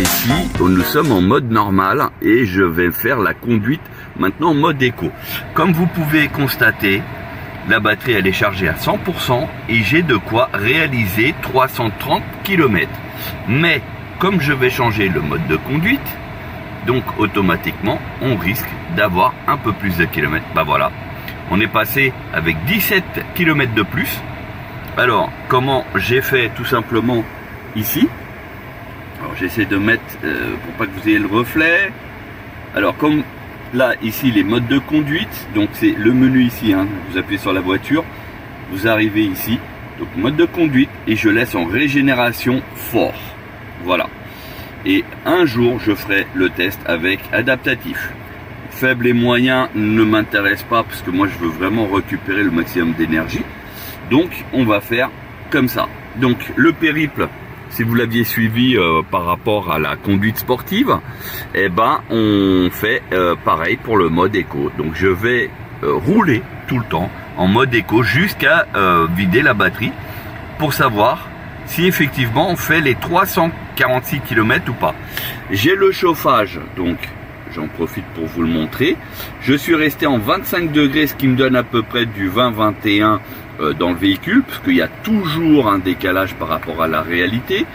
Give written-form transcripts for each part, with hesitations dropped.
ici, nous sommes en mode normal et je vais faire la conduite maintenant en mode éco. Comme vous pouvez constater, la batterie elle est chargée à 100% et j'ai de quoi réaliser 330 km. Mais comme je vais changer le mode de conduite, donc automatiquement on risque d'avoir un peu plus de kilomètres. Bah voilà, on est passé avec 17 km de plus. Alors comment j'ai fait? Tout simplement ici. Alors j'essaie de mettre pour pas que vous ayez le reflet. Alors comme là ici les modes de conduite, donc c'est le menu ici, hein, vous appuyez sur la voiture, vous arrivez ici, donc mode de conduite et je laisse en régénération fort. Voilà. Et un jour je ferai le test avec adaptatif. Faible et moyen ne m'intéresse pas parce que moi je veux vraiment récupérer le maximum d'énergie. Donc on va faire comme ça. Donc le périple, si vous l'aviez suivi par rapport à la conduite sportive, eh ben on fait pareil pour le mode éco. Donc je vais rouler tout le temps en mode éco jusqu'à vider la batterie pour savoir si effectivement on fait les 346 km ou pas. J'ai le chauffage, donc j'en profite pour vous le montrer. Je suis resté en 25 degrés, ce qui me donne à peu près du 20-21 dans le véhicule, parce qu'il y a toujours un décalage par rapport à la réalité.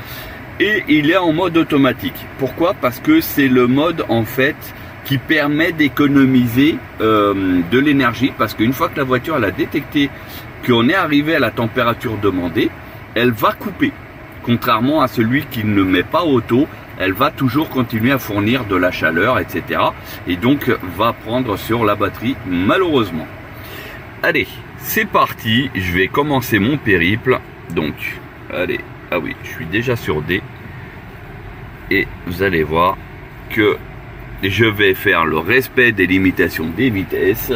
Et il est en mode automatique. Pourquoi? Parce que c'est le mode en fait qui permet d'économiser de l'énergie, parce qu'une fois que la voiture elle a détecté qu'on est arrivé à la température demandée, elle va couper. Contrairement à celui qui ne met pas auto, elle va toujours continuer à fournir de la chaleur, etc. Et donc va prendre sur la batterie, malheureusement. Allez, c'est parti, je vais commencer mon périple. Donc, allez, ah oui, je suis déjà sur D. Et vous allez voir que je vais faire le respect des limitations des vitesses.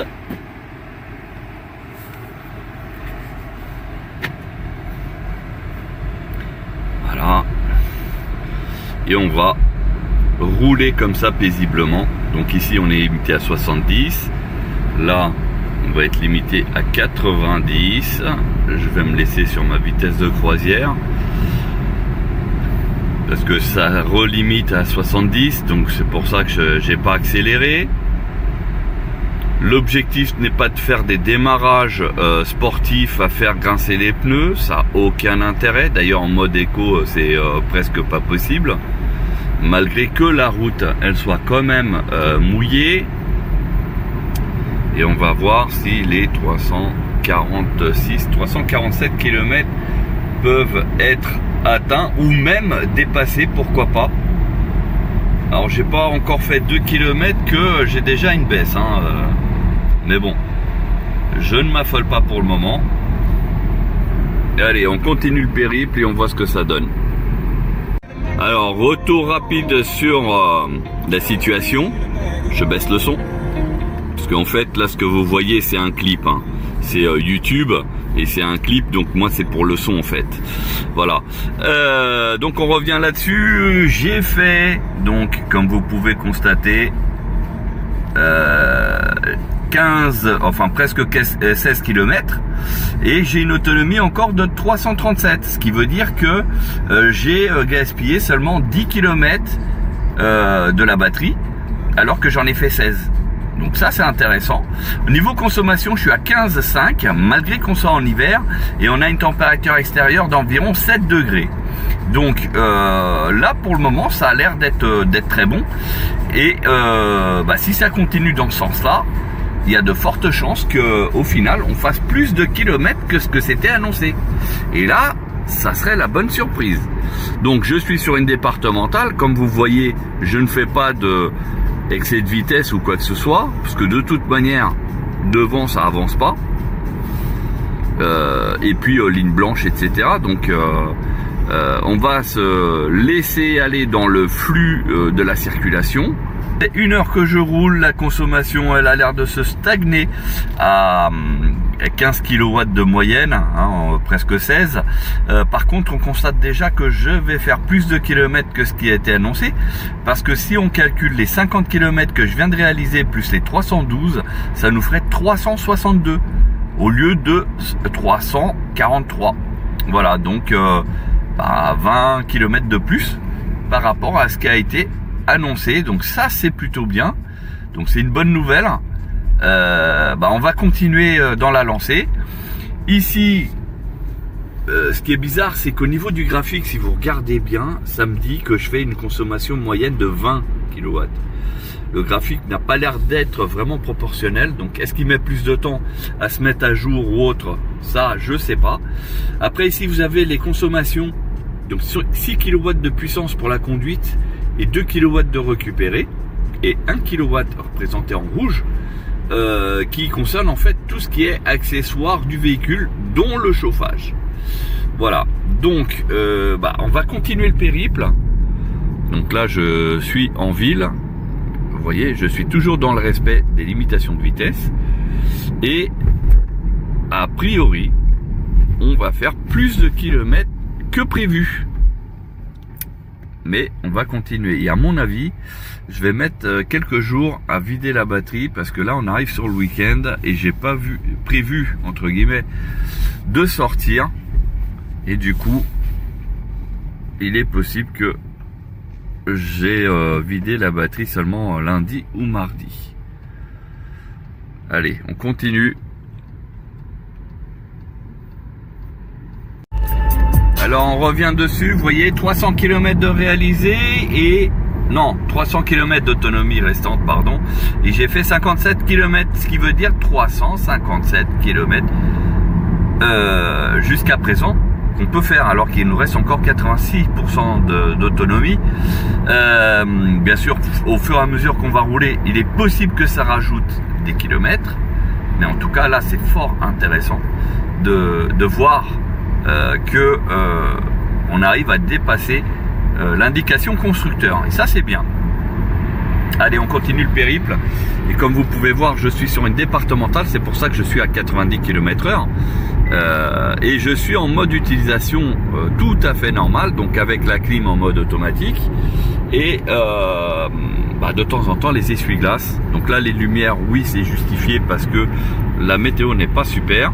Voilà. Et on va rouler comme ça paisiblement. Donc ici on est limité à 70. Là on va être limité à 90. Je vais me laisser sur ma vitesse de croisière parce que ça relimite à 70. Donc c'est pour ça que j'ai pas accéléré. L'objectif n'est pas de faire des démarrages sportifs à faire grincer les pneus, ça n'a aucun intérêt. D'ailleurs en mode éco c'est presque pas possible, malgré que la route elle soit quand même mouillée. Et on va voir si les 347 km peuvent être atteints ou même dépassés, pourquoi pas. Alors j'ai pas encore fait 2 km que j'ai déjà une baisse, hein, mais bon, je ne m'affole pas pour le moment. Et allez, on continue le périple et on voit ce que ça donne. Alors retour rapide sur la situation. Je baisse le son parce qu'en fait là ce que vous voyez c'est un clip, hein. C'est YouTube et c'est un clip, donc moi c'est pour le son en fait. Voilà, donc on revient là-dessus. J'ai fait, donc comme vous pouvez constater, presque 16 km et j'ai une autonomie encore de 337, ce qui veut dire que j'ai gaspillé seulement 10 km de la batterie alors que j'en ai fait 16. Donc ça c'est intéressant. Au niveau consommation, je suis à 15,5 malgré qu'on soit en hiver et on a une température extérieure d'environ 7 degrés. Donc là pour le moment ça a l'air d'être très bon. Et si ça continue dans ce sens là, il y a de fortes chances qu'au final on fasse plus de kilomètres que ce que c'était annoncé. Et là ça serait la bonne surprise. Donc je suis sur une départementale, comme vous voyez je ne fais pas de excès de vitesse ou quoi que ce soit, parce que de toute manière devant ça avance pas, et puis ligne blanche, etc. Donc on va se laisser aller dans le flux de la circulation. C'est 1 heure que je roule, la consommation elle a l'air de se stagner à 15 kW de moyenne, hein, presque 16. Par contre on constate déjà que je vais faire plus de kilomètres que ce qui a été annoncé, parce que si on calcule les 50 km que je viens de réaliser plus les 312, ça nous ferait 362 au lieu de 343. Voilà, donc 20 km de plus. par rapport à ce qui a été annoncé. Donc ça, c'est plutôt bien. Donc c'est une bonne nouvelle. On va continuer dans la lancée. Ici, ce qui est bizarre, c'est qu'au niveau du graphique, si vous regardez bien, ça me dit que je fais une consommation moyenne de 20 kW. Le graphique n'a pas l'air d'être vraiment proportionnel. Donc est-ce qu'il met plus de temps à se mettre à jour ou autre? Ça, je sais pas. Après, ici, vous avez les consommations. Donc 6 kW de puissance pour la conduite et 2 kW de récupéré. Et 1 kW représenté en rouge, qui concerne en fait tout ce qui est accessoire du véhicule, dont le chauffage. Voilà, donc on va continuer le périple. Donc là, je suis en ville. Vous voyez, je suis toujours dans le respect des limitations de vitesse. Et a priori, on va faire plus de kilomètres que prévu. Mais on va continuer. Et à mon avis, je vais mettre quelques jours à vider la batterie parce que là, on arrive sur le week-end et j'ai pas prévu, entre guillemets, de sortir. Et du coup, il est possible que j'ai vidé la batterie seulement lundi ou mardi. Allez, on continue. Alors on revient dessus, vous voyez, 300 km de réalisé et... Non, 300 km d'autonomie restante, pardon. Et j'ai fait 57 km, ce qui veut dire 357 km jusqu'à présent qu'on peut faire, alors qu'il nous reste encore 86% d'autonomie. Bien sûr, au fur et à mesure qu'on va rouler, il est possible que ça rajoute des kilomètres. Mais en tout cas, là, c'est fort intéressant de voir on arrive à dépasser l'indication constructeur. Et ça, c'est bien. Allez, on continue le périple. Et comme vous pouvez voir, je suis sur une départementale. C'est pour ça que je suis à 90 km/h. Et je suis en mode utilisation tout à fait normal. Donc avec la clim en mode automatique. Et de temps en temps, les essuie-glaces. Donc là, les lumières, oui, c'est justifié parce que la météo n'est pas super.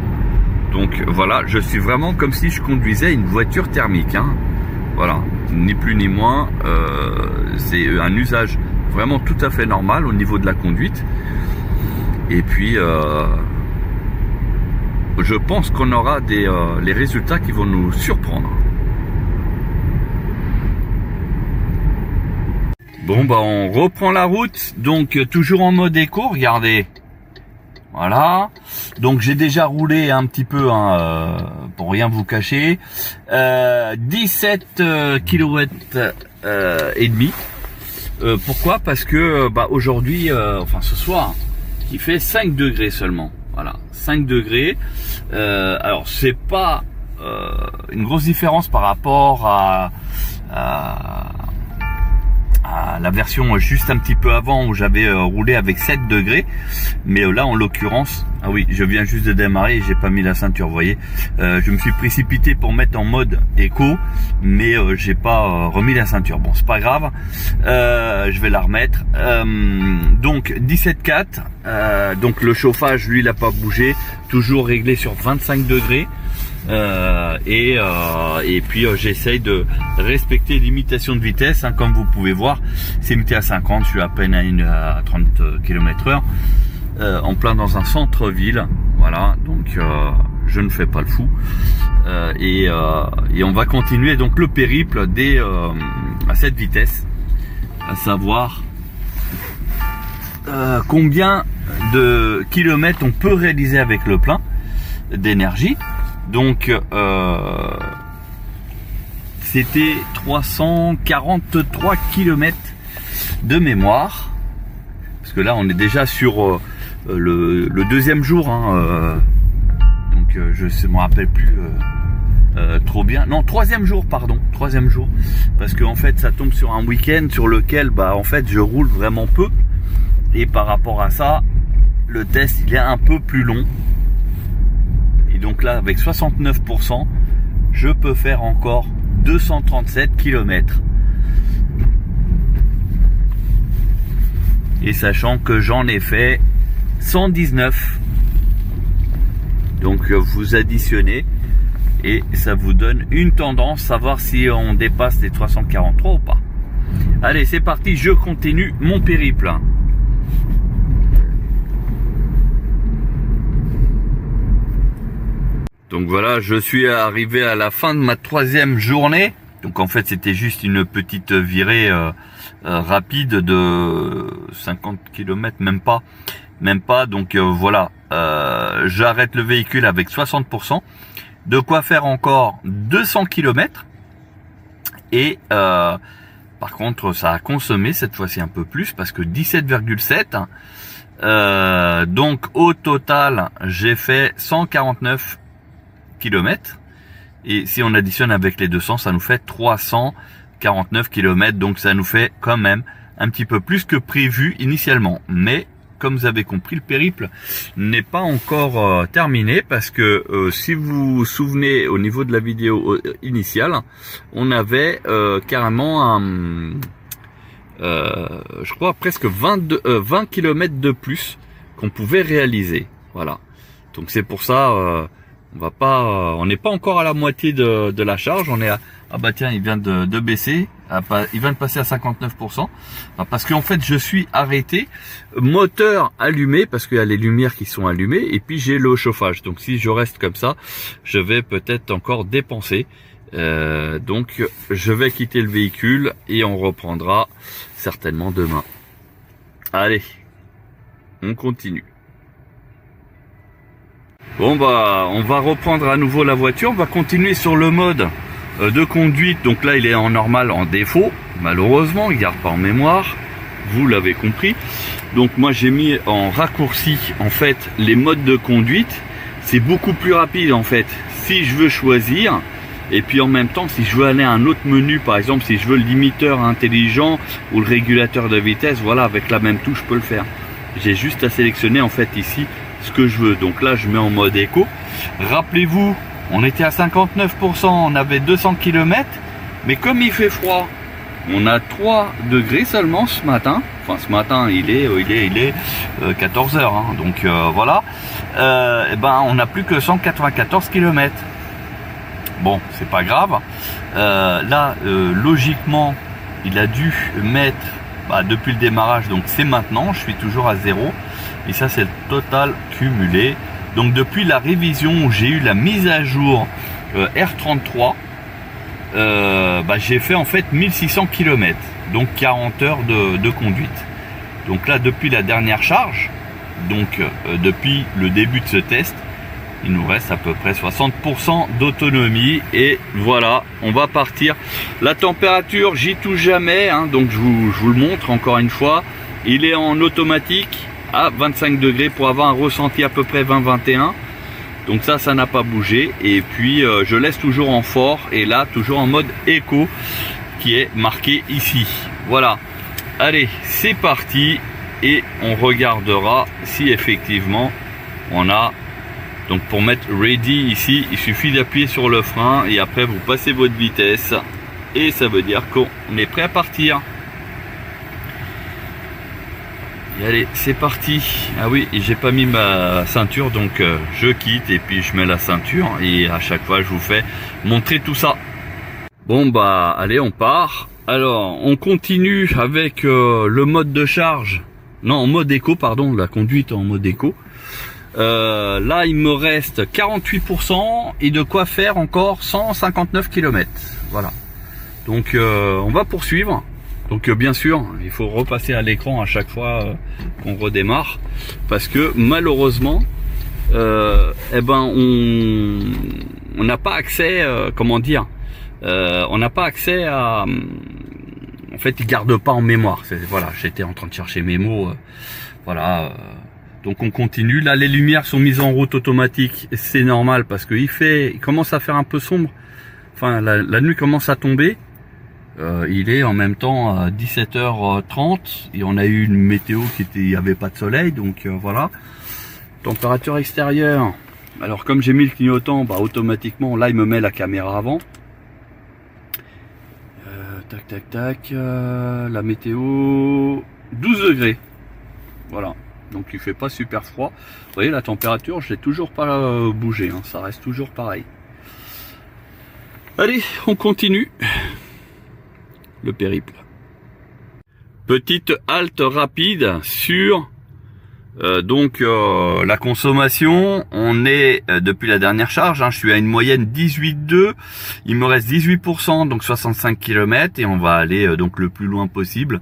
Donc voilà, je suis vraiment comme si je conduisais une voiture thermique. Hein. Voilà, ni plus ni moins. C'est un usage vraiment tout à fait normal au niveau de la conduite. Et puis, je pense qu'on aura les résultats qui vont nous surprendre. Bon, on reprend la route. Donc, toujours en mode éco, regardez. Voilà, donc j'ai déjà roulé un petit peu, pour rien vous cacher, 17 kW et demi. Pourquoi? Parce que aujourd'hui, ce soir, il fait 5 degrés seulement. Voilà, 5 degrés. Alors c'est pas une grosse différence par rapport à la version juste un petit peu avant où j'avais roulé avec 7 degrés, mais là en l'occurrence, ah oui, je viens juste de démarrer et j'ai pas mis la ceinture, vous voyez, je me suis précipité pour mettre en mode éco, mais j'ai pas remis la ceinture. Bon, c'est pas grave, je vais la remettre. Donc 17,4, donc le chauffage lui il a pas bougé, toujours réglé sur 25 degrés. Et puis j'essaye de respecter les limitations de vitesse, hein, comme vous pouvez voir, c'est limité à 50, je suis à peine à 30 km/h, en plein dans un centre-ville. Voilà, donc je ne fais pas le fou, et on va continuer donc le périple à cette vitesse, à savoir combien de kilomètres on peut réaliser avec le plein d'énergie. Donc c'était 343 km de mémoire, parce que là on est déjà sur le deuxième jour, hein, donc je ne me rappelle plus trop bien, non, troisième jour, parce que en fait ça tombe sur un week-end sur lequel en fait je roule vraiment peu, et par rapport à ça le test il est un peu plus long. Et donc là, avec 69%, je peux faire encore 237 km. Et sachant que j'en ai fait 119. Donc vous additionnez et ça vous donne une tendance, savoir si on dépasse les 343 ou pas. Allez, c'est parti, je continue mon périple. Donc voilà, je suis arrivé à la fin de ma 3e journée. Donc en fait, c'était juste une petite virée rapide de 50 km, même pas. Donc voilà, j'arrête le véhicule avec 60%. De quoi faire encore 200 km. Et par contre, ça a consommé cette fois-ci un peu plus parce que 17,7. Donc au total, j'ai fait 149 km. Et si on additionne avec les 200, ça nous fait 349 km. Donc ça nous fait quand même un petit peu plus que prévu initialement. Mais comme vous avez compris, le périple n'est pas encore terminé parce que si vous vous souvenez au niveau de la vidéo initiale, on avait carrément je crois presque 20 km de plus qu'on pouvait réaliser. Voilà. Donc c'est pour ça on n'est pas encore à la moitié de la charge. On est à, ah bah tiens, il vient de baisser, il vient de passer à 59%. Parce qu'en fait, je suis arrêté, moteur allumé, parce qu'il y a les lumières qui sont allumées, et puis j'ai le chauffage. Donc si je reste comme ça, je vais peut-être encore dépenser. Donc je vais quitter le véhicule et on reprendra certainement demain. Allez, on continue. Bon bah on va reprendre à nouveau la voiture, on va continuer sur le mode de conduite. Donc là il est en normal, en défaut, malheureusement il garde pas en mémoire, vous l'avez compris. Donc moi j'ai mis en raccourci en fait les modes de conduite, c'est beaucoup plus rapide en fait si je veux choisir. Et puis en même temps, si je veux aller à un autre menu, par exemple si je veux le limiteur intelligent ou le régulateur de vitesse, voilà, avec la même touche je peux le faire. J'ai juste à sélectionner en fait ici ce que je veux. Donc là je mets en mode éco. Rappelez-vous, on était à 59%, on avait 200 km, mais comme il fait froid, on a 3 degrés seulement ce matin. Enfin ce matin il est 14 h hein, donc voilà. Et ben on n'a plus que 194 km. Bon, c'est pas grave. Là logiquement il a dû mettre depuis le démarrage, donc c'est maintenant, je suis toujours à 0. Et ça c'est le total cumulé. Donc depuis la révision où j'ai eu la mise à jour R33, j'ai fait en fait 1600 km, donc 40 heures de conduite. Donc là depuis la dernière charge, donc depuis le début de ce test, il nous reste à peu près 60% d'autonomie. Et voilà, on va partir. La température, j'y touche jamais, hein, donc je vous le montre encore une fois. Il est en automatique à 25 degrés pour avoir un ressenti à peu près 20-21. Donc ça n'a pas bougé. Et puis je laisse toujours en fort, et là toujours en mode éco qui est marqué ici. Voilà, allez c'est parti, et on regardera si effectivement on a. Donc pour mettre ready ici, il suffit d'appuyer sur le frein et après vous passez votre vitesse et ça veut dire qu'on est prêt à partir. Et allez, c'est parti. Ah oui, et j'ai pas mis ma ceinture, donc je quitte et puis je mets la ceinture, et à chaque fois je vous fais montrer tout ça. Bon bah allez, on part. Alors on continue avec le mode de charge, non en mode éco, pardon, la conduite en mode éco. Là il me reste 48% et de quoi faire encore 159 km. Voilà, donc on va poursuivre. Donc bien sûr il faut repasser à l'écran à chaque fois qu'on redémarre, parce que malheureusement on n'a pas accès, comment dire, on n'a pas accès à, en fait il garde pas en mémoire. Voilà, j'étais en train de chercher mes mots, voilà. Donc on continue. Là les lumières sont mises en route automatique, c'est normal parce qu'il commence à faire un peu sombre. Enfin la nuit commence à tomber. Il est en même temps à 17h30 et on a eu une météo il n'y avait pas de soleil, donc voilà. Température extérieure. Alors comme j'ai mis le clignotant, automatiquement là il me met la caméra avant. Tac tac tac. La météo 12 degrés. Voilà. Donc il fait pas super froid. Vous voyez la température, je l'ai toujours pas bougé, hein, ça reste toujours pareil. Allez, on continue le périple. Petite halte rapide sur la consommation. On est depuis la dernière charge, je suis à une moyenne 18,2, il me reste 18%, donc 65 km, et on va aller donc le plus loin possible,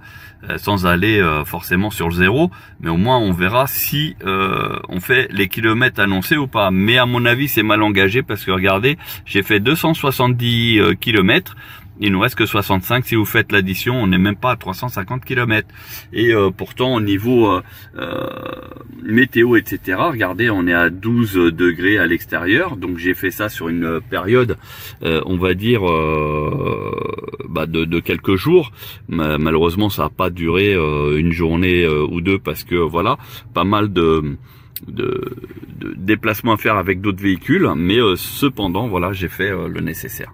sans aller forcément sur le zéro, mais au moins on verra si on fait les kilomètres annoncés ou pas. Mais à mon avis c'est mal engagé, parce que regardez, j'ai fait 270 km, il nous reste que 65. Si vous faites l'addition, on n'est même pas à 350 km. Et pourtant, au niveau météo, etc., regardez, on est à 12 degrés à l'extérieur. Donc, j'ai fait ça sur une période, on va dire, de quelques jours. Malheureusement, ça n'a pas duré une journée ou deux, parce que, voilà, pas mal de déplacements à faire avec d'autres véhicules. Mais cependant, voilà, j'ai fait le nécessaire.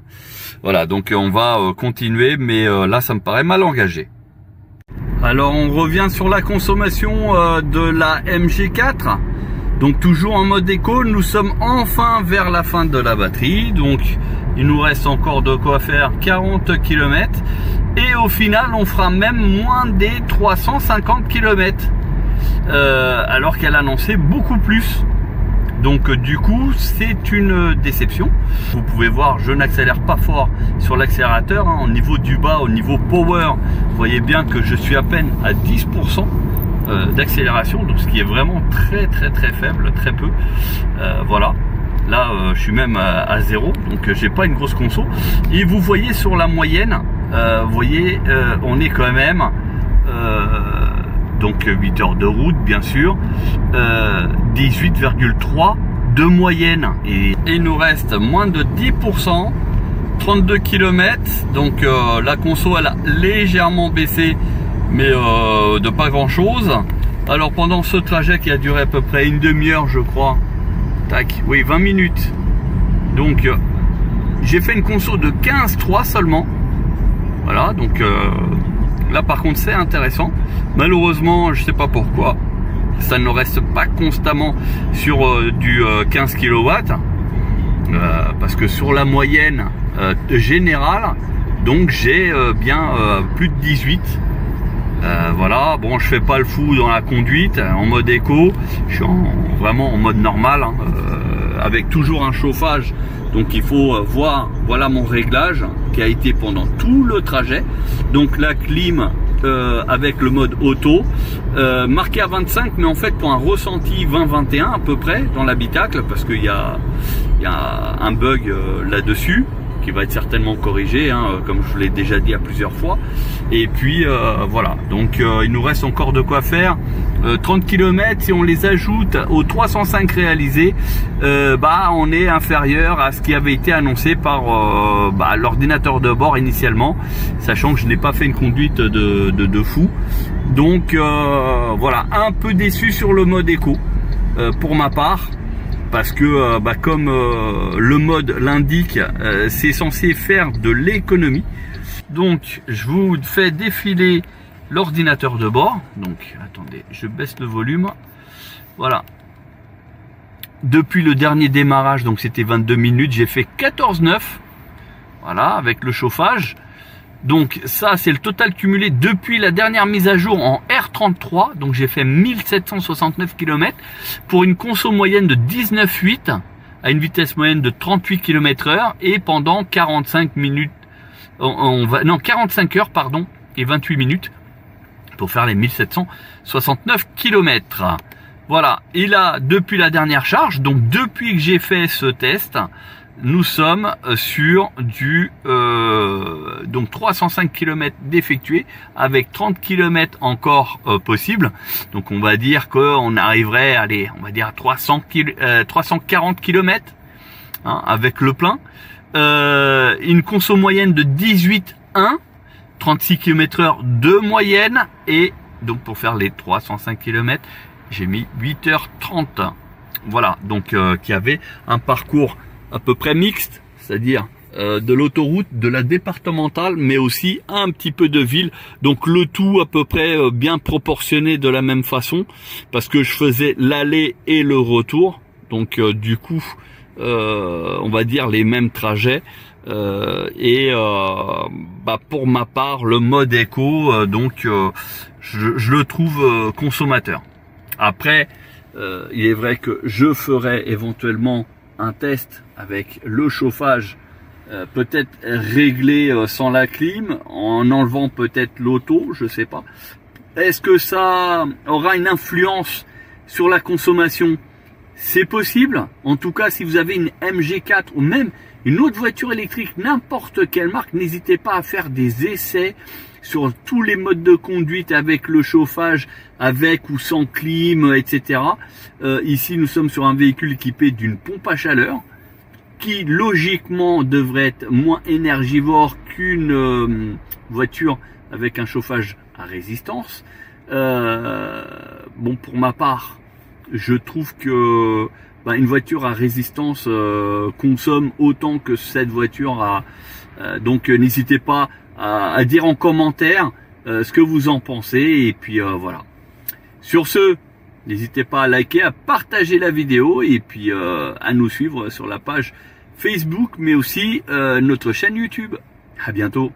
Voilà, donc on va continuer, mais là ça me paraît mal engagé. Alors on revient sur la consommation de la MG4. Donc toujours en mode éco, nous sommes enfin vers la fin de la batterie. Donc il nous reste encore de quoi faire 40 km. Et au final on fera même moins des 350 km. Alors qu'elle annonçait beaucoup plus. Donc du coup c'est une déception. Vous pouvez voir, je n'accélère pas fort sur l'accélérateur, au niveau du bas, au niveau power, vous voyez bien que je suis à peine à 10% d'accélération, donc ce qui est vraiment très faible, très peu. Voilà, là je suis même à 0, donc j'ai pas une grosse conso. Et vous voyez sur la moyenne, vous voyez on est quand même donc 8 heures de route bien sûr, 18,3 de moyenne, et il nous reste moins de 10%, 32 km, donc la conso elle a légèrement baissé, mais de pas grand chose. Alors pendant ce trajet qui a duré à peu près une demi-heure je crois, tac, oui 20 minutes, donc j'ai fait une conso de 15,3 seulement, voilà, donc là par contre c'est intéressant. Malheureusement je sais pas pourquoi ça ne reste pas constamment sur du 15 kW, parce que sur la moyenne générale, donc j'ai bien plus de 18. Voilà, bon je fais pas le fou dans la conduite en mode éco, je suis vraiment en mode normal, avec toujours un chauffage. Donc il faut voir, voilà mon réglage qui a été pendant tout le trajet. Donc la clim avec le mode auto, marqué à 25, mais en fait pour un ressenti 20-21 à peu près dans l'habitacle, parce qu'il y a un bug là-dessus qui va être certainement corrigé, comme je vous l'ai déjà dit à plusieurs fois. Et puis voilà, donc il nous reste encore de quoi faire. 30 km, si on les ajoute aux 305 réalisés, on est inférieur à ce qui avait été annoncé par l'ordinateur de bord initialement, sachant que je n'ai pas fait une conduite de fou. Donc voilà, un peu déçu sur le mode éco pour ma part, parce que comme le mode l'indique, c'est censé faire de l'économie. Donc je vous fais défiler l'ordinateur de bord. Donc attendez, je baisse le volume. Voilà, depuis le dernier démarrage, donc c'était 22 minutes, j'ai fait 14,9, voilà, avec le chauffage. Donc ça c'est le total cumulé depuis la dernière mise à jour en R33. Donc j'ai fait 1769 km pour une conso moyenne de 19,8 à une vitesse moyenne de 38 km/h, et pendant 45 minutes, 45 heures pardon, et 28 minutes pour faire les 1769 km. Voilà, et là depuis la dernière charge, donc depuis que j'ai fait ce test, nous sommes sur du donc 305 km d'effectués, avec 30 km encore possible. Donc on va dire qu'on arriverait, allez, on va dire à 340 km avec le plein. Une conso moyenne de 18,1, 36 km/h de moyenne, et donc pour faire les 305 km, j'ai mis 8h30. Voilà, donc qui avait un parcours à peu près mixte, c'est-à-dire de l'autoroute, de la départementale, mais aussi un petit peu de ville. Donc le tout à peu près bien proportionné de la même façon, parce que je faisais l'aller et le retour. Donc du coup, on va dire les mêmes trajets. Pour ma part, le mode éco, je le trouve consommateur. Après, il est vrai que je ferai éventuellement un test avec le chauffage, peut-être réglé sans la clim, en enlevant peut-être l'auto, je sais pas. Est-ce que ça aura une influence sur la consommation? C'est possible. En tout cas, si vous avez une MG4 ou même une autre voiture électrique, n'importe quelle marque, n'hésitez pas à faire des essais sur tous les modes de conduite avec le chauffage, avec ou sans clim, etc. Ici, nous sommes sur un véhicule équipé d'une pompe à chaleur qui logiquement devrait être moins énergivore qu'une voiture avec un chauffage à résistance. Pour ma part, je trouve que une voiture à résistance consomme autant que cette voiture à... donc n'hésitez pas à dire en commentaire ce que vous en pensez. Et puis voilà. Sur ce, n'hésitez pas à liker, à partager la vidéo et puis à nous suivre sur la page Facebook, mais aussi notre chaîne YouTube. À bientôt.